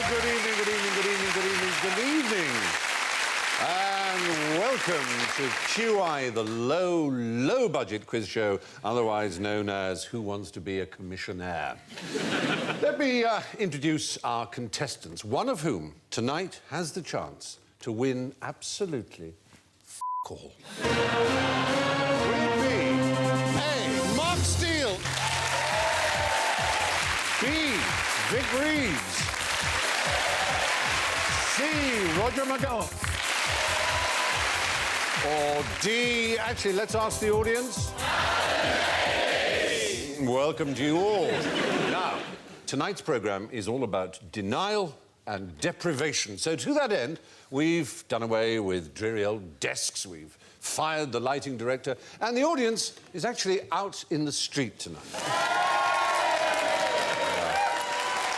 good evening, good evening, good evening, good evening, good evening. And welcome to QI, the low-budget quiz show, otherwise known as Who Wants to Be a Commissionaire? Let me introduce our contestants, one of whom tonight has the chance to win absolutely all. Will be A, Bastille. B, Vic Reeves. C, Roger McGough. Or D, actually, let's ask the audience. Welcome to you all. Now, tonight's programme is all about denial and deprivation. So to that end, we've done away with dreary old desks, we've fired the lighting director, and the audience is actually out in the street tonight.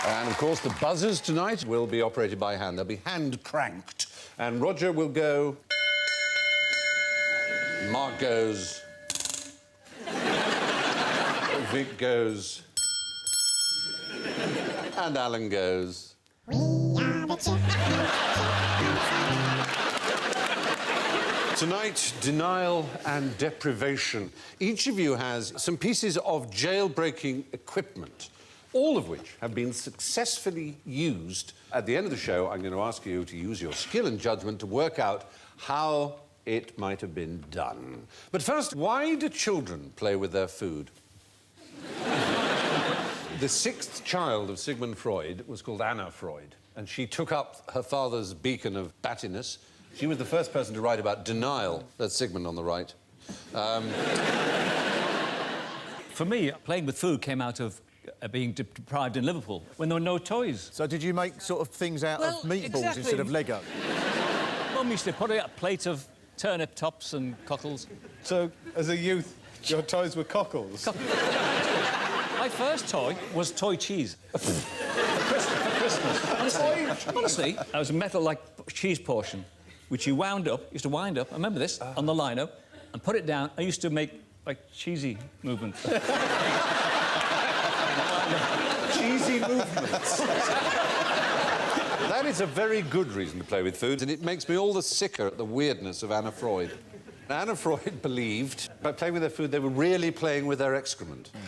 And, of course, the buzzers tonight will be operated by hand. They'll be hand-cranked. And Roger will go... Mark goes... Vic goes... And Alan goes... We are the Tonight, denial and deprivation. Each of you has some pieces of jailbreaking equipment, all of which have been successfully used. At the end of the show, I'm going to ask you to use your skill and judgment to work out how it might have been done. But first, why do children play with their food? The sixth child of Sigmund Freud was called Anna Freud, and she took up her father's beacon of battiness. She was the first person to write about denial. That's Sigmund on the right. For me, playing with food came out of being deprived in Liverpool when there were no toys. So did you make sort of things out of meatballs instead of Lego? Mum used to put a plate of turnip tops and cockles. So, as a youth, your toys were cockles? My first toy was toy cheese. For Christmas. Honestly, that was a metal-like cheese portion, which you used to wind up, I remember this, on the lino, and put it down. I used to make, like, cheesy movements. Cheesy movements. That is a very good reason to play with foods, and it makes me all the sicker at the weirdness of Anna Freud. Anna Freud believed by playing with their food, they were really playing with their excrement. The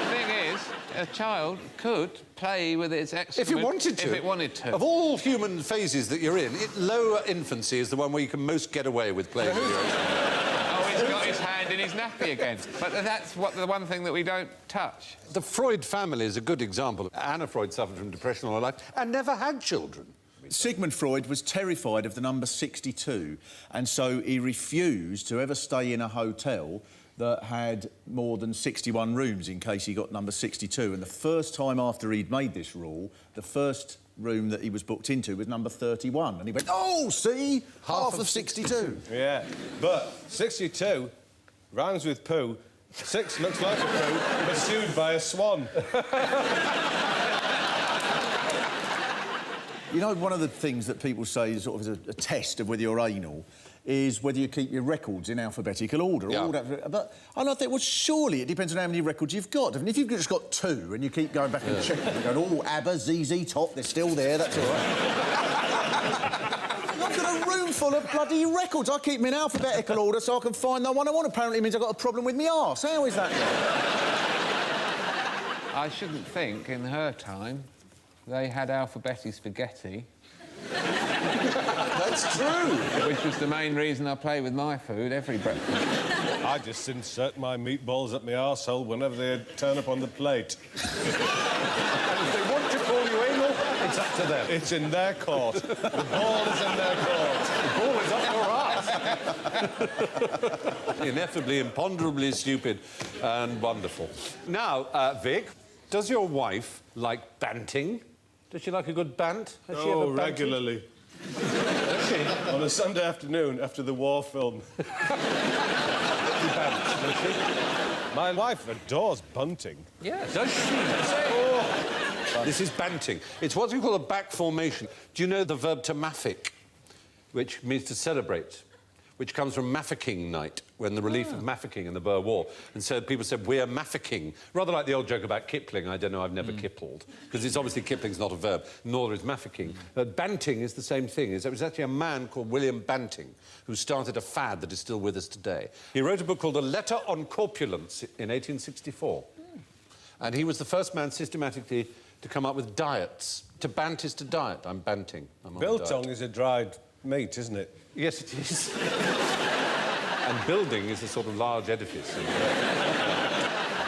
thing is, a child could play with its excrement... If it wanted to. If it wanted to. Of all human phases that you're in, lower infancy is the one where you can most get away with playing with your excrement. Oh, he's got his hand in his nappy again. But that's the one thing that we don't touch. The Freud family is a good example. Anna Freud suffered from depression all her life and never had children. Sigmund Freud was terrified of the number 62, and so he refused to ever stay in a hotel that had more than 61 rooms in case he got number 62. And the first time after he'd made this rule, the first room that he was booked into was number 31. And he went, oh, see? Half of 62. Yeah, but 62 rhymes with poo. 6 looks like a poo, pursued by a swan. You know, one of the things that people say is sort of a test of whether you're anal is whether you keep your records in alphabetical order. Yeah. All that, and I think, well, surely it depends on how many records you've got. I mean, if you've just got 2 and you keep going back and checking, and going, oh, ABBA, ZZ Top, they're still there, that's all right. I've got a room full of bloody records. I keep them in alphabetical order so I can find the one I want. Apparently it means I've got a problem with my arse. How is that? I shouldn't think, in her time, they had alphabeti spaghetti. That's true. Which was the main reason I play with my food every breakfast. I just insert my meatballs up my arsehole whenever they turn up on the plate. And if they want to call you anal, it's up to them. It's in their court. The ball is in their court. The ball is up your arse. Ineffably, imponderably stupid and wonderful. Now, Vic, does your wife like banting? Does she like a good bant? Has she ever banted? Regularly. Does she? On a Sunday afternoon after the war film. She bants, does she? My wife adores bunting. Yes. Does she? Oh. This is banting. It's what we call a back formation. Do you know the verb to maffic, which means to celebrate? which comes from Mafeking night, when the relief of Mafeking in the Boer War. And so people said, we're Mafeking. Rather like the old joke about Kipling. I don't know, I've never kippled. Because it's obviously Kipling's not a verb, nor is Mafeking. Banting is the same thing. It was actually a man called William Banting who started a fad that is still with us today. He wrote a book called A Letter on Corpulence in 1864. And he was the first man systematically to come up with diets. To bant is to diet. I'm banting. I'm on a diet. Biltong is a dried meat, isn't it? Yes, it is. And building is a sort of large edifice.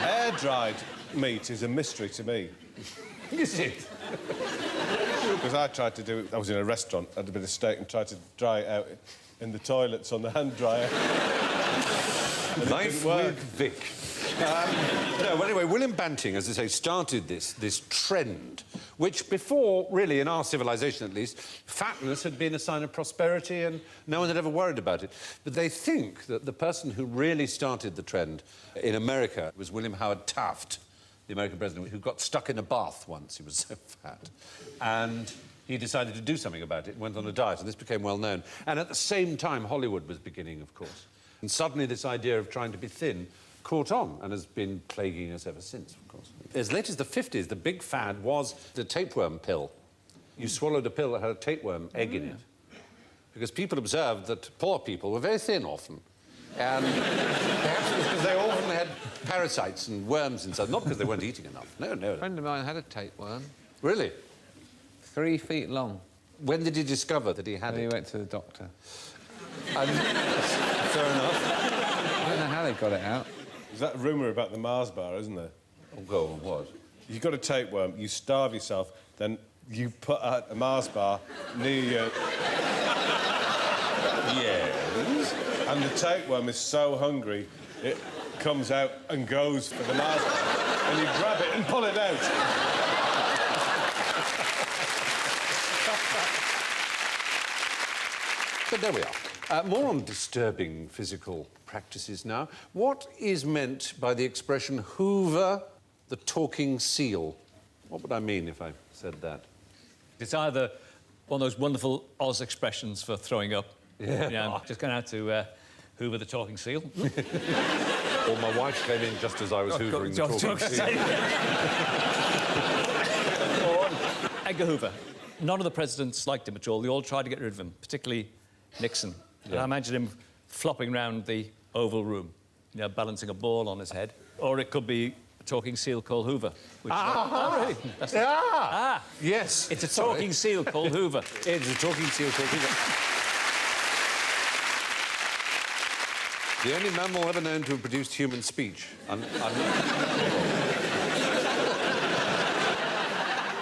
Air-dried meat is a mystery to me. Is it? Because I tried to do it... I was in a restaurant, had a bit of steak and tried to dry it out in the toilets on the hand dryer. Life with Vic. No, well, anyway, William Banting, as I say, started this trend, which before, really, in our civilization at least, fatness had been a sign of prosperity and no one had ever worried about it. But they think that the person who really started the trend in America was William Howard Taft, the American president, who got stuck in a bath once. He was so fat. And he decided to do something about it and went on a diet, and this became well known. And at the same time, Hollywood was beginning, of course. And suddenly this idea of trying to be thin caught on and has been plaguing us ever since, of course. As late as the 50s, the big fad was the tapeworm pill. You swallowed a pill that had a tapeworm egg in it. Because people observed that poor people were very thin often. And perhaps it was because they often had parasites and worms inside, not because they weren't eating enough. No, no. A friend of mine had a tapeworm. Really? 3 feet long. When did he discover that he had And it? he went to the doctor. And, fair enough. I don't know how they got it out. There's that rumour about the Mars bar, isn't there? Oh, go on, what? You've got a tapeworm, you starve yourself, then you put out a Mars bar near you. Yes. And the tapeworm is so hungry, it comes out and goes for the Mars bar. And you grab it and pull it out. But there we are. More on disturbing physical practices now. What is meant by the expression Hoover the talking seal? What would I mean if I said that? It's either one of those wonderful Oz expressions for throwing up. Yeah. I'm just going out to Hoover the talking seal. Or my wife came in just as I was hoovering the talking seal. Or Edgar Hoover. None of the presidents liked him at all. They all tried to get rid of him, particularly Nixon. Yeah. And I imagine him flopping around the Oval Room, you know, balancing a ball on his head. Or it could be a talking seal called Hoover. Which oh, really? Yes. It's a talking seal called Hoover. It's a talking seal called Hoover. The only mammal ever known to have produced human speech.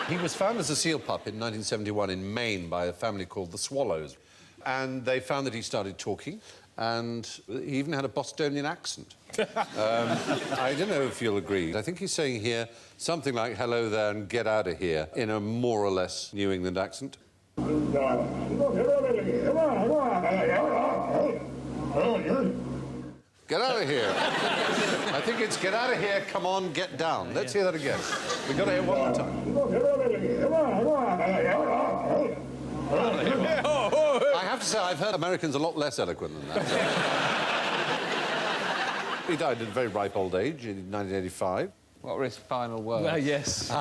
He was found as a seal pup in 1971 in Maine by a family called the Swallows. And they found that he started talking, and he even had a Bostonian accent. I don't know if you'll agree. I think he's saying here something like, hello there and get out of here, in a more or less New England accent. Get out of here. I think it's get out of here, come on, get down. Let's hear that again. We've got to hear one more time. I have to say, I've heard Americans a lot less eloquent than that. He died at a very ripe old age in 1985. What were his final words? Well, yes. Get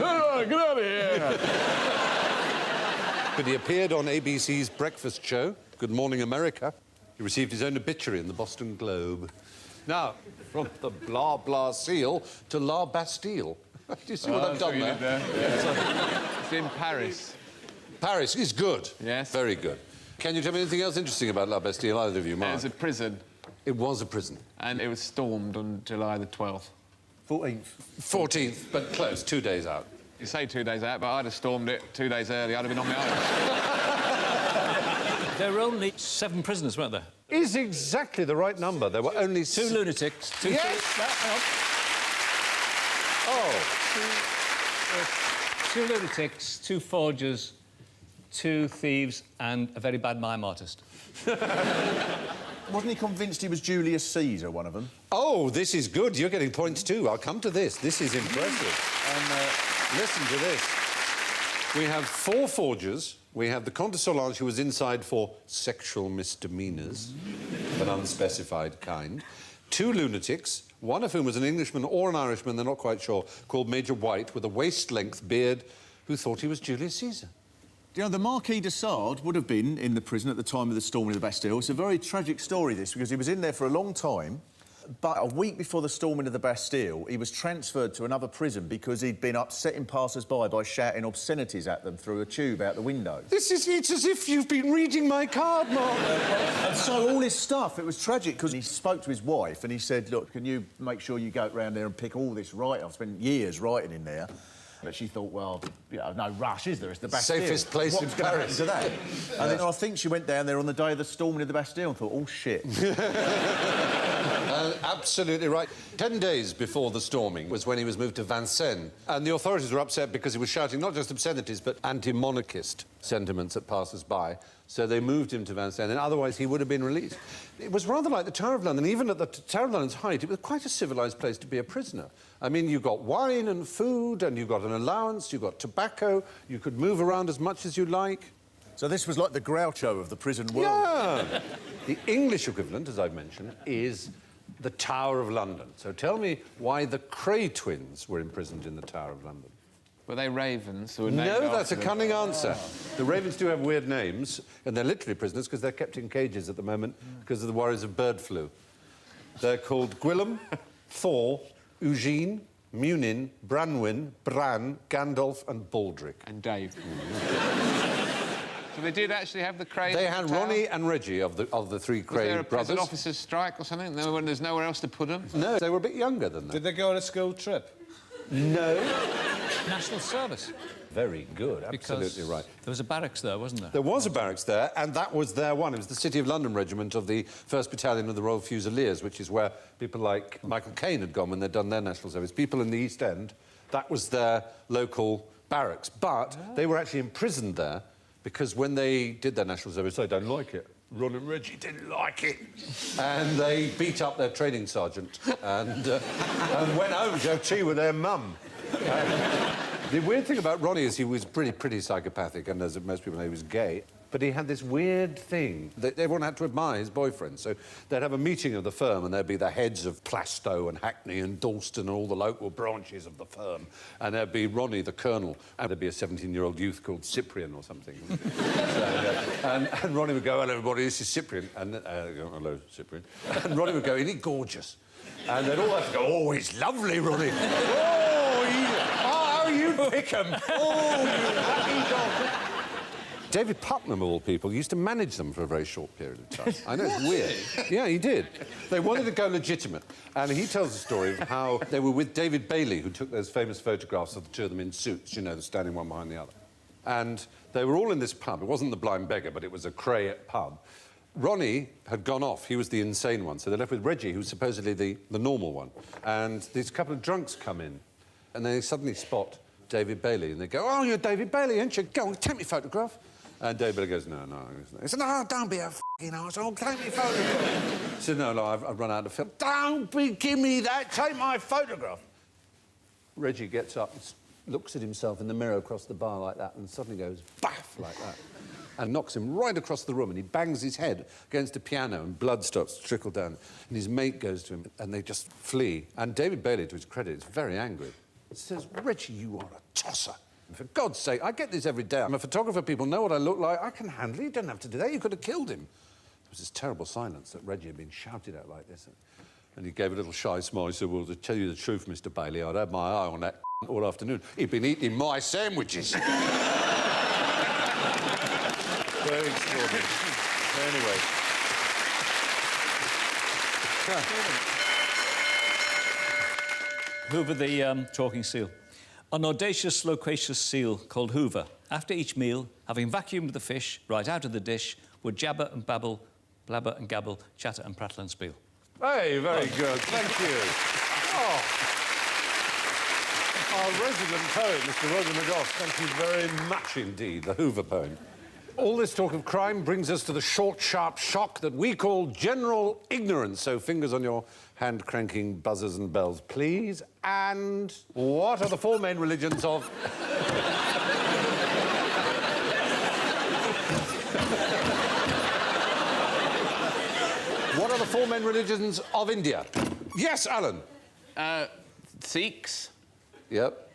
out of here! But he appeared on ABC's breakfast show, Good Morning America. He received his own obituary in the Boston Globe. Now, from the blah blah seal to La Bastille. Do you see what I've done there? It's in Paris. Paris is good. Yes. Very good. Can you tell me anything else interesting about La Bastille, either of you, Mark? It was a prison. It was a prison. And it was stormed on July the 12th. 14th. 14th, but close, 2 days out. You say 2 days out, but I'd have stormed it 2 days early. I'd have been on my own. There were only 7 prisoners, weren't there? Is exactly the right number. There were only 2 lunatics. Yes! Oh. 2 lunatics, 2 forgers, 2 thieves, and a very bad mime artist. Wasn't he convinced he was Julius Caesar, one of them? Oh, this is good. You're getting points too. I'll come to this. This is impressive. And listen to this. We have 4 forgers. We have the Comte de Solange, who was inside for sexual misdemeanours of an unspecified kind. 2 lunatics, one of whom was an Englishman or an Irishman, they're not quite sure, called Major White, with a waist-length beard, who thought he was Julius Caesar. You know, the Marquis de Sade would have been in the prison at the time of the storming of the Bastille. It's a very tragic story, this, because he was in there for a long time. But a week before the storming of the Bastille, he was transferred to another prison because he'd been upsetting passers-by by shouting obscenities at them through a tube out the window. It's as if you've been reading my card, Mark. And so all this stuff, it was tragic because he spoke to his wife and he said, look, can you make sure you go round there and pick all this right? I've spent years writing in there. But she thought, well, you know, no rush, is there? It's the Bastille. Safest place in Paris. To that? And then I think she went down there on the day of the storming of the Bastille and thought, oh, shit. Absolutely right. 10 days before the storming was when he was moved to Vincennes. And the authorities were upset because he was shouting not just obscenities, but anti-monarchist sentiments at passers-by. So they moved him to Vincennes, and otherwise he would have been released. It was rather like the Tower of London. Even at the Tower of London's height, it was quite a civilised place to be a prisoner. I mean, you got wine and food, and you got an allowance, you got tobacco, you could move around as much as you like. So this was like the Groucho of the prison world. Yeah. The English equivalent, as I've mentioned, is the Tower of London. So tell me why the Cray twins were imprisoned in the Tower of London. Were they ravens? Who were named No, that's after a them? cunning answer. The ravens do have weird names, and they're literally prisoners because they're kept in cages at the moment because of the worries of bird flu. They're called Gwillem, Thor, Eugene, Munin, Branwyn, Bran, Gandalf and Baldric. And Dave. So they did actually have the Cray... They had Ronnie and Reggie of the 3 Cray Was there a brothers. prison officers' strike or something? There's nowhere else to put them? No, they were a bit younger than that. Did they go on a school trip? No. National service. Very good, Because absolutely right. there was a barracks there, wasn't there? There was a barracks there, and that was their one. It was the City of London Regiment of the 1st Battalion of the Royal Fusiliers, which is where people like Michael Caine had gone when they'd done their national service. People in the East End, that was their local barracks. But they were actually imprisoned there because when they did their national service, they don't like it. Ron and Reggie didn't like it. And they beat up their training sergeant and went home to have tea with their mum. The weird thing about Ronnie is he was pretty psychopathic, and as most people know, he was gay. But he had this weird thing that everyone had to admire his boyfriend. So they'd have a meeting of the firm, and there'd be the heads of Plaistow and Hackney and Dalston and all the local branches of the firm. And there'd be Ronnie, the colonel, and there'd be a 17-year-old youth called Cyprian or something. And Ronnie would go, hello, everybody, this is Cyprian. And hello, Cyprian. And Ronnie would go, isn't he gorgeous? And they'd all have to go, oh, he's lovely, Ronnie. Oh, you pick him. Oh, you happy dog. David Putnam, of all people, used to manage them for a very short period of time. I know, it's weird. Yeah, he did. They wanted to go legitimate. And he tells the story of how they were with David Bailey, who took those famous photographs of the 2 of them in suits, you know, standing one behind the other. And they were all in this pub. It wasn't the Blind Beggar, but it was a Cray pub. Ronnie had gone off. He was the insane one. So they're left with Reggie, who's supposedly the normal one. And these couple of drunks come in, and they suddenly spot David Bailey. And they go, oh, you're David Bailey, aren't you? Go on, take me photograph. And David Bailey goes, no. He said, no, don't be a f***ing arsehole, take me photograph. He said, no, I've run out of film. Give me that, take my photograph. Reggie gets up and looks at himself in the mirror across the bar like that and suddenly goes, baff, like that. And knocks him right across the room, and he bangs his head against the piano, and blood starts to trickle down. And his mate goes to him, and they just flee. And David Bailey, to his credit, is very angry. He says, Reggie, you are a tosser. For God's sake, I get this every day. I'm a photographer, people know what I look like. I can handle it. You don't have to do that. You could have killed him. There was this terrible silence that Reggie had been shouted at like this. And he gave a little shy smile. He said, well, to tell you the truth, Mr. Bailey, I'd had my eye on that all afternoon. He'd been eating my sandwiches. Very extraordinary. Anyway. Hoover the talking seal. An audacious, loquacious seal called Hoover, after each meal, having vacuumed the fish right out of the dish, would jabber and babble, blabber and gabble, chatter and prattle and spiel. Hey, very good. Thank you. Oh. Our resident poet, Mr. Roger McGough, thank you very much indeed, the Hoover poem. All this talk of crime brings us to the short, sharp shock that we call general ignorance. So fingers on your hand-cranking buzzers and bells, please. And what are the 4 main religions of... What are the four main religions of India? Yes, Alan. Sikhs, Yep.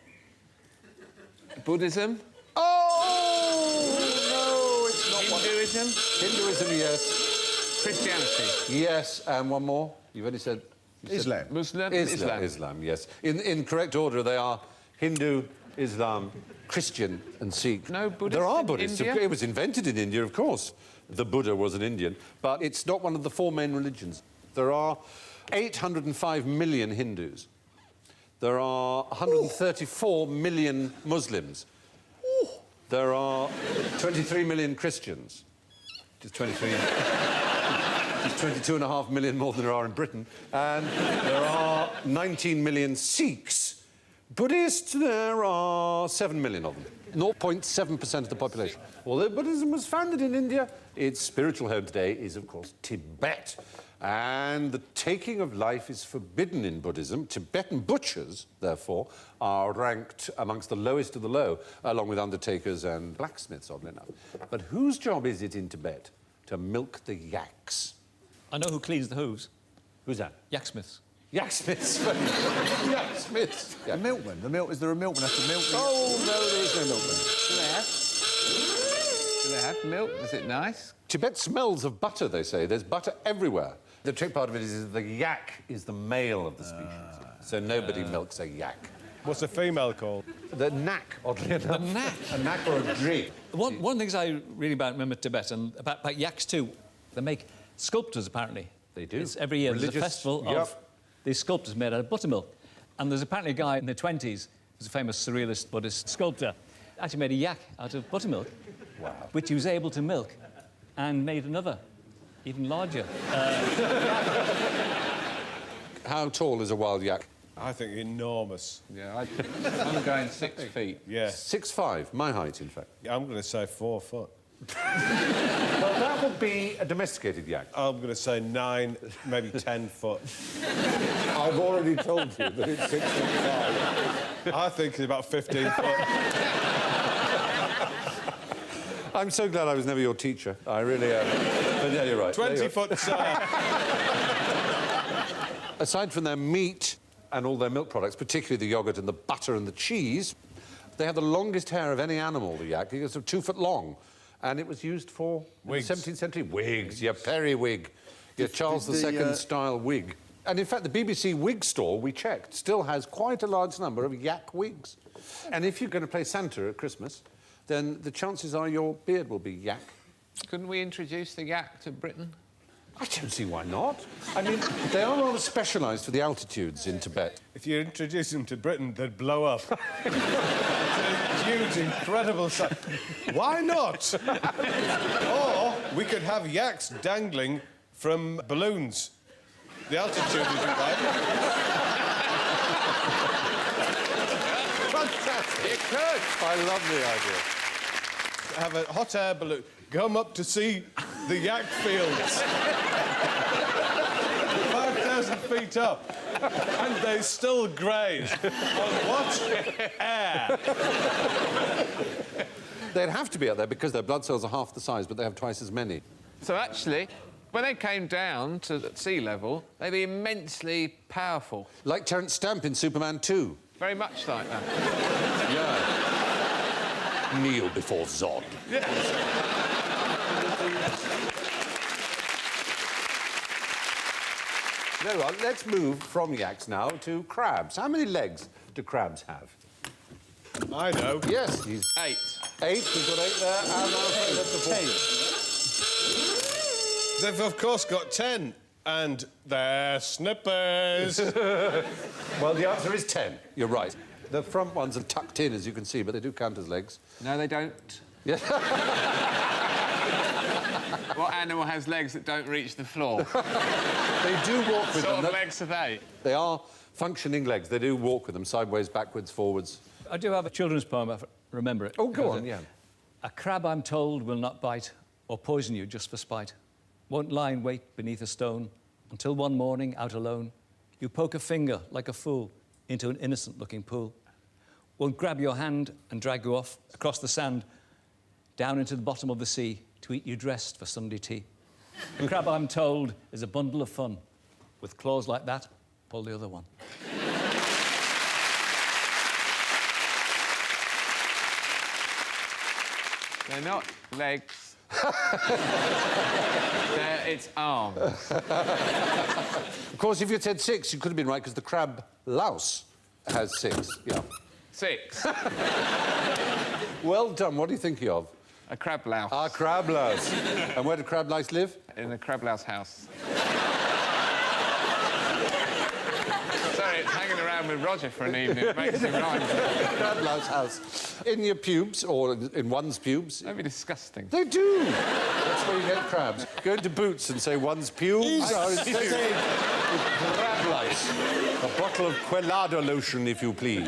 Buddhism, Oh, no, it's not one. Hinduism, Hinduism, yes. Christianity. Yes, and one more. You've only said... Islam. Muslim, Islam, yes. In correct order, they are Hindu, Islam, Christian and Sikh. No Buddhists There are in Buddhists. India? It was invented in India, of course. The Buddha was an Indian, but it's not one of the four main religions. There are 805 million Hindus. There are 134 million Muslims. There are 23 million Christians. Just 23... There's 22.5 million more than there are in Britain. And there are 19 million Sikhs. Buddhists, there are 7 million of them. 0.7% of the population. Although Buddhism was founded in India, its spiritual home today is, of course, Tibet. And the taking of life is forbidden in Buddhism. Tibetan butchers, therefore, are ranked amongst the lowest of the low, along with undertakers and blacksmiths, oddly enough. But whose job is it in Tibet to milk the yaks? I know who cleans the hooves. Who's that? Yaksmiths. Yaksmiths. Yaksmiths. The milkman. Is there a milkman has to milk the... Oh, no, there is no milkman. Do they have milk? Is it nice? Tibet smells of butter, they say. There's butter everywhere. The trick part of it is the yak is the male of the species. So nobody milks a yak. What's a female called? The knack, oddly enough. The knack. A knack or a drig. One of the things I really remember Tibet, and about yaks too, they make sculptures, apparently. They do. It's every year there's a Religious, festival yep. of these sculptures made out of buttermilk. And there's apparently a guy in the 20s, who's a famous surrealist Buddhist sculptor, actually made a yak out of buttermilk, which he was able to milk, and made another, even larger. How tall is a wild yak? I think enormous. Yeah, I'm going 6 feet. Yeah. 6'5", my height, in fact. I'm going to say 4 foot. Well, that would be a domesticated yak. I'm going to say 9, maybe 10 foot. I've already told you that it's 6'5". I think it's about 15 foot. I'm so glad I was never your teacher. I really am. But yeah, you're right. 20 foot, sir. Aside from their meat and all their milk products, particularly the yoghurt and the butter and the cheese, they have the longest hair of any animal, the yak. It's 2 foot long. And it was used for, Wigs. in the 17th century, wigs, your periwig, your Charles II style wig. And in fact, the BBC wig store, we checked, still has quite a large number of yak wigs. And if you're going to play Santa at Christmas, then the chances are your beard will be yak. Couldn't we introduce the yak to Britain? I don't see why not. I mean, they are rather specialised for the altitudes in Tibet. If you introduce them to Britain, they'd blow up. It's a huge, incredible sight. Why not? Or we could have yaks dangling from balloons. The altitude isn't right. Fantastic. It could. I love the idea. Have a hot air balloon come up to see the yak fields. 5,000 feet up. And they still graze. On what? Air. They'd have to be out there because their blood cells are half the size, but they have twice as many. So actually, when they came down to sea level, they'd be immensely powerful. Like Terence Stamp in Superman 2. Very much like that. Yeah. Kneel before Zod. Very well, let's move from yaks now to crabs. How many legs do crabs have? I know. Yes, he's 8. 8. We've got 8 there, and I'll that's the 10. They've, of course, got 10. And they're snippers. Well, the answer is 10. You're right. The front ones are tucked in, as you can see, but they do count as legs. No, they don't. Yeah. What animal has legs that don't reach the floor? They do walk with What them. sort of legs are they? They are functioning legs. They do walk with them, sideways, backwards, forwards. I do have a children's poem, I remember it. Oh, go on, yeah. A crab, I'm told, will not bite or poison you just for spite. Won't lie in wait beneath a stone until one morning, out alone, you poke a finger like a fool into an innocent-looking pool. Won't grab your hand and drag you off across the sand, down into the bottom of the sea to eat you dressed for Sunday tea. A crab, I'm told, is a bundle of fun. With claws like that, pull the other one. They're not legs. It's arms. Of course, if you'd said 6, you could have been right, because the crab louse has 6. Yeah. 6. Well done. What are you thinking of? A crab louse. Ah, crab louse. And where do crab lice live? In a crab louse house. Sorry, it's hanging around with Roger for an evening. It makes him rhyme. Crab louse house. In your pubes, or in one's pubes. That'd be disgusting. They do. That's where you get crabs. Go into Boots and say one's pubes are infested with crab lice. A bottle of Quelado lotion, if you please.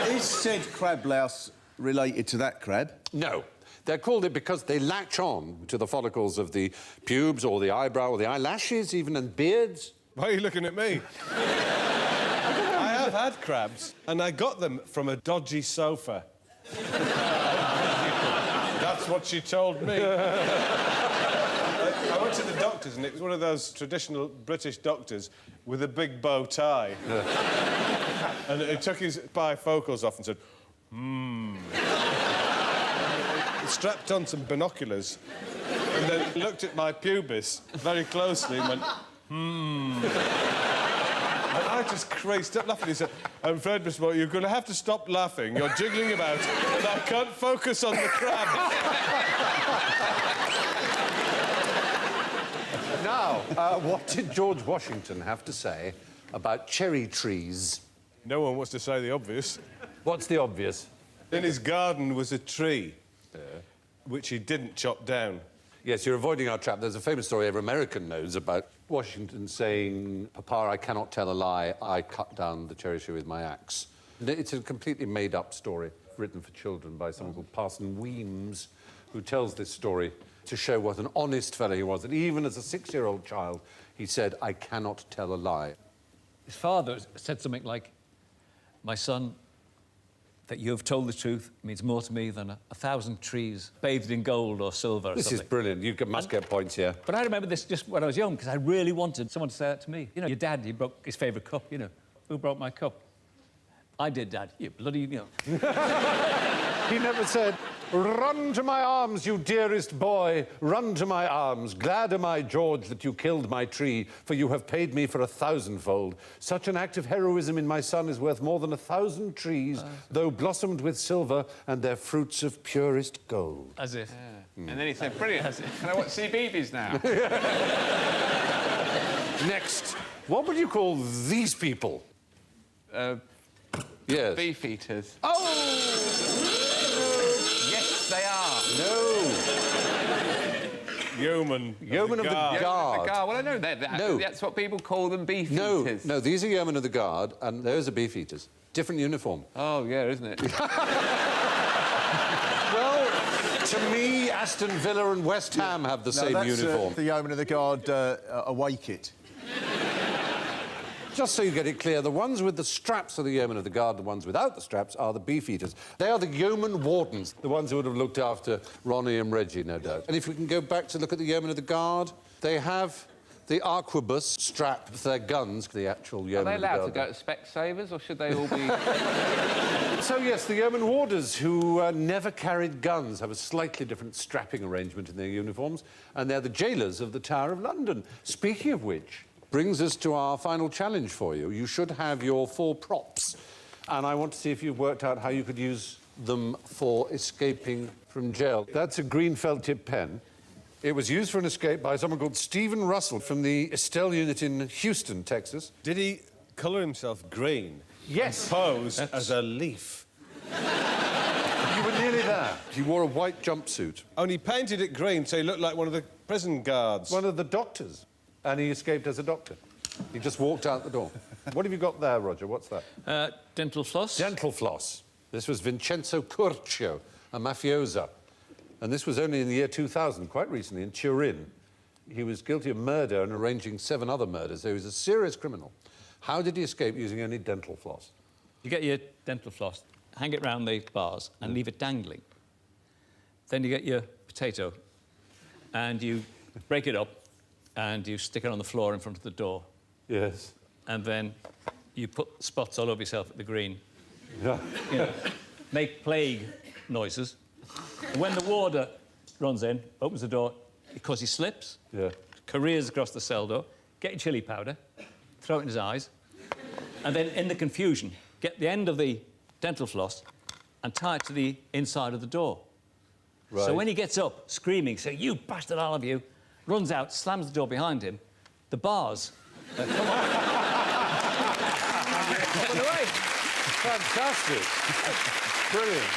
Is said crab louse related to that crab? No. They're called it because they latch on to the follicles of the pubes or the eyebrow or the eyelashes, even, and beards. Why are you looking at me? I have had crabs, and I got them from a dodgy sofa. That's what she told me. I went to the doctor's, and it was one of those traditional British doctors with a big bow tie. And he took his bifocals off and said, strapped on some binoculars, and then looked at my pubis very closely and went, And I just creased up laughing. He said, I'm afraid, Miss Moore, you're going to have to stop laughing. You're jiggling about, and I can't focus on the crab. Now, what did George Washington have to say about cherry trees? No one wants to say the obvious. What's the obvious? In his garden was a tree, which he didn't chop down. Yes, you're avoiding our trap. There's a famous story every American knows about Washington saying, Papa, I cannot tell a lie. I cut down the cherry tree with my axe. It's a completely made-up story written for children by someone called Parson Weems, who tells this story to show what an honest fellow he was. And even as a 6-year-old child, he said, I cannot tell a lie. His father said something like, my son, that you have told the truth means more to me than 1,000 trees bathed in gold or silver or This something. is brilliant. You must get points here. But I remember this just when I was young, because I really wanted someone to say that to me. You know, your dad, he broke his favourite cup, you know. Who broke my cup? I did, Dad. You bloody, you know. He never said, run to my arms, you dearest boy, run to my arms. Glad am I, George, that you killed my tree, for you have paid me for 1,000-fold. Such an act of heroism in my son is worth more than 1,000 trees, though blossomed with silver and their fruits of purest gold. As if. And then he said, brilliant. Can I watch CBeebies now? Next, what would you call these people? Yes. Beef eaters. Oh! Yes, they are. No. Yeoman Yeoman of the Guard. Well, I know that. No. That's what people call them, beef No, eaters. no, these are Yeomen of the Guard, and those are beef eaters. Different uniform. Oh, yeah, isn't it? Well, to me, Aston Villa and West Ham have the same uniform. The Yeoman of the Guard away kit. Just so you get it clear, the ones with the straps are the Yeomen of the Guard, the ones without the straps are the beef eaters. They are the Yeoman Wardens, the ones who would have looked after Ronnie and Reggie, no doubt. And if we can go back to look at the Yeomen of the Guard, they have the arquebus strapped to their guns, the actual Yeomen of the Guard. Are they allowed to go to Specsavers, or should they all be... So, yes, the Yeoman Warders, who never carried guns, have a slightly different strapping arrangement in their uniforms, and they're the jailers of the Tower of London. Speaking of which, brings us to our final challenge for you. You should have your 4 props, and I want to see if you've worked out how you could use them for escaping from jail. That's a green felt-tip pen. It was used for an escape by someone called Stephen Russell from the Estelle unit in Houston, Texas. Did he colour himself green? Yes. Pose as a leaf? You were nearly there. He wore a white jumpsuit. Only painted it green so he looked like one of the prison guards. One of the doctors. And he escaped as a doctor. He just walked out the door. What have you got there, Roger? What's that? Dental floss. Dental floss. This was Vincenzo Curcio, a mafioso. And this was only in the year 2000, quite recently, in Turin. He was guilty of murder and arranging 7 other murders, so he was a serious criminal. How did he escape using only dental floss? You get your dental floss, hang it round the bars and leave it dangling. Then you get your potato and you break it up, and you stick it on the floor in front of the door. Yes. And then you put spots all over yourself at the green. Yeah. You know, make plague noises. And when the warder runs in, opens the door, because he slips, Yeah. careers across the cell door, get your chili powder, throw it in his eyes, and then in the confusion, get the end of the dental floss and tie it to the inside of the door. Right. So when he gets up, screaming, saying, "You bastard, all of you," runs out, slams the door behind him, the bars come on. Coming away. Fantastic. Brilliant.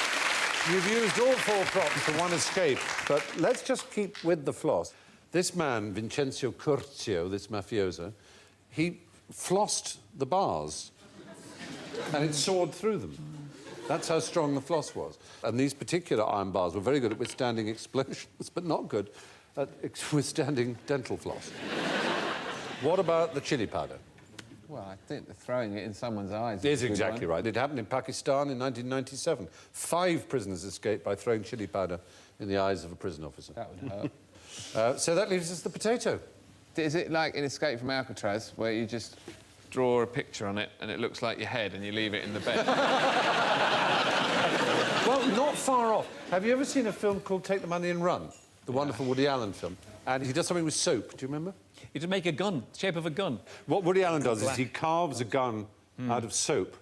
You've used all 4 props for one escape, but let's just keep with the floss. This man, Vincenzo Curzio, this mafioso, he flossed the bars and it sawed through them. That's how strong the floss was. And these particular iron bars were very good at withstanding explosions, but not good at withstanding dental floss. What about the chili powder? Well, I think throwing it in someone's eyes Is exactly right. It happened in Pakistan in 1997. 5 prisoners escaped by throwing chili powder in the eyes of a prison officer. That would hurt. So that leaves us the potato. Is it like in Escape from Alcatraz, where you just draw a picture on it and it looks like your head and you leave it in the bed? Well, not far off. Have you ever seen a film called Take the Money and Run? The wonderful Woody Allen film. And he does something with soap. Do you remember? You to make a gun, shape of a gun. What Woody Allen does is he carves a gun out of soap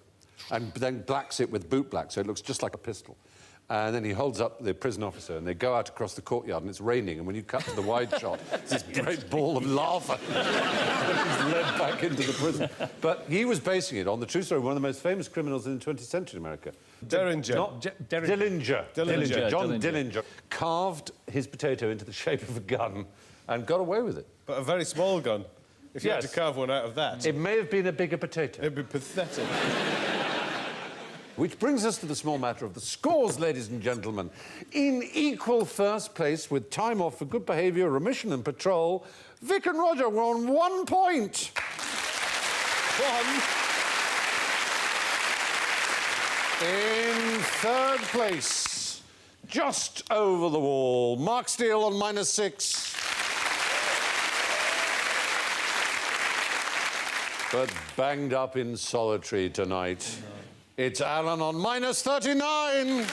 and then blacks it with boot black, so it looks just like a pistol. And then he holds up the prison officer, and they go out across the courtyard, and it's raining, and when you cut to the wide shot, it's this great ball of lava that is led back into the prison. But he was basing it on the true story of one of the most famous criminals in the 20th century in America. Dillinger. Dillinger. John Dillinger carved his potato into the shape of a gun and got away with it. But a very small gun. If you had to Yes. carve one out of that, It may have been a bigger potato. it'd be pathetic. Which brings us to the small matter of the scores, ladies and gentlemen. In equal first place, with time off for good behaviour, remission and patrol, Vic and Roger were on 1 point. In third place, just over the wall, Mark Steele on -6. But banged up in solitary tonight. It's Alan on -39.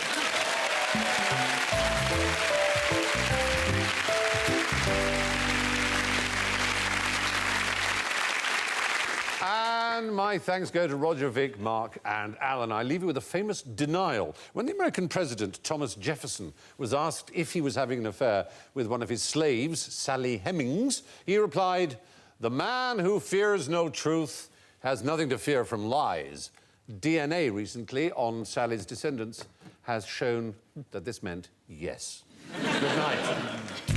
And my thanks go to Roger, Vic, Mark and Alan. I leave you with a famous denial. When the American president, Thomas Jefferson, was asked if he was having an affair with one of his slaves, Sally Hemings, he replied, "The man who fears no truth has nothing to fear from lies." DNA recently on Sally's descendants has shown that this meant yes. Good night.